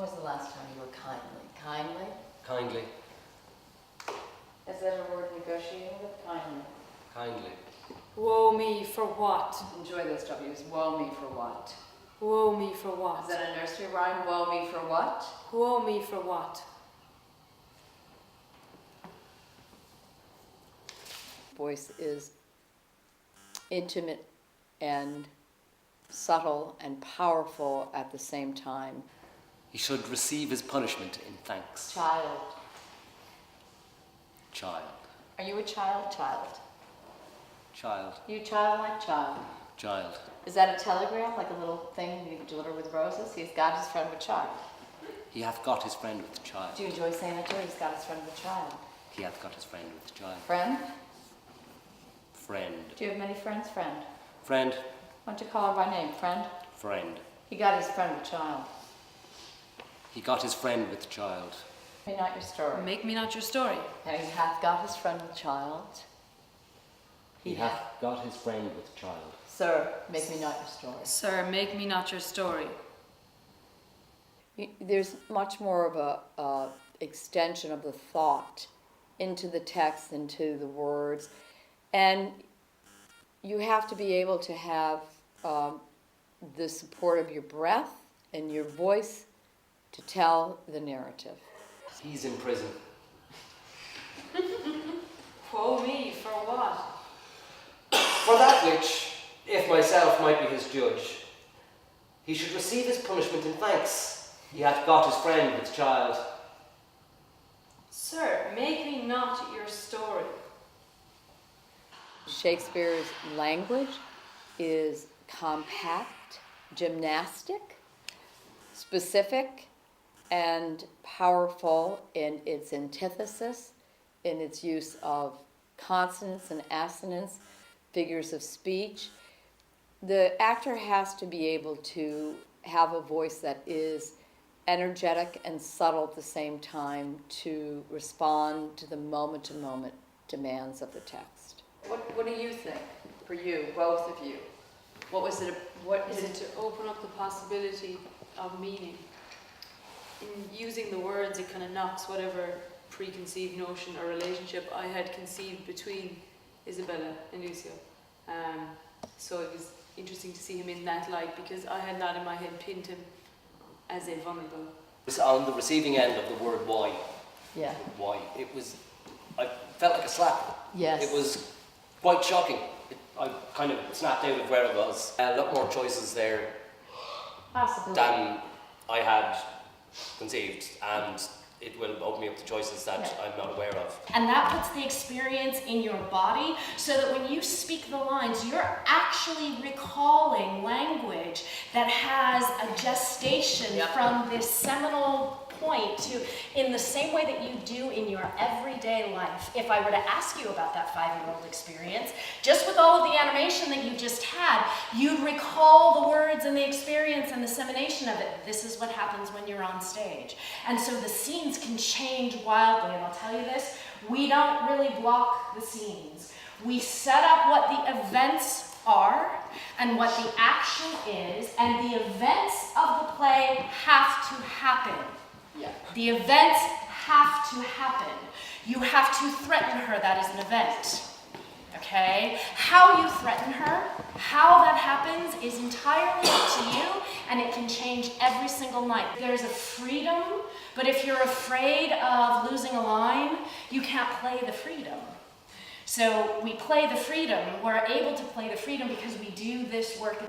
was the last time you were kindly? Kindly? Kindly. Is that a word negotiating with? Kindly. Kindly. Woe me for what? Enjoy those W's. Woe me for what? Woe me for what? Is that a nursery rhyme? Woe me for what? Woe me for what? Voice is intimate and subtle and powerful at the same time. He should receive his punishment in thanks. Child. Child. Are you a child? Child. Child. You childlike child. Child. Is that a telegram, like a little thing you deliver with roses? He's got his friend with child. He hath got his friend with child. Do you enjoy saying that too? He's got his friend with child. He hath got his friend with child. Friend? Friend. Do you have many friends? Friend. Friend. Why don't you call her by name? Friend? Friend. He got his friend with child. He got his friend with child. Make me not your story. Make me not your story. And he hath got his friend with child. He hath got his friend with child. Sir, make me not your story. Sir, make me not your story. There's much more of a extension of the thought into the text, into the words. And you have to be able to have the support of your breath and your voice to tell the narrative. He's in prison. Woe me for what? For that which, if myself might be his judge, he should receive his punishment in thanks. He hath got his friend with child. Sir, make me not your story. Shakespeare's language is compact, gymnastic, specific, and powerful in its antithesis, in its use of consonants and assonants, figures of speech. The actor has to be able to have a voice that is energetic and subtle at the same time to respond to the moment-to-moment demands of the text. What do you think, for you, both of you? What was it? What Is it to open up the possibility of meaning? In using the words, it kind of knocks whatever preconceived notion or relationship I had conceived between Isabella and Lucio. So it was interesting to see him in that light, because I had not in my head pinned him as a vulnerable. It was on the receiving end of the word why. Yeah. Why. It was, I felt like a slap. Yes. It was quite shocking. I kind of snapped out of where I was. A lot more choices there than I had conceived, and it will open me up to choices that I'm not aware of. And that puts the experience in your body, so that when you speak the lines, you're actually recalling language that has a gestation from this seminal point to, in the same way that you do in your everyday life. If I were to ask you about that 5-year-old experience, just with all of the animation that you just had, you'd recall the words and the experience and the semination of it. This is what happens when you're on stage. And so the scenes can change wildly, and I'll tell you this, we don't really block the scenes. We set up what the events are and what the action is, and the events of the play have to happen. Yeah. The events have to happen. You have to threaten her, that is an event. Okay? How you threaten her, how that happens is entirely up to you, and it can change every single night. There's a freedom, but if you're afraid of losing a line, you can't play the freedom. So we play the freedom, we're able to play the freedom because we do this work.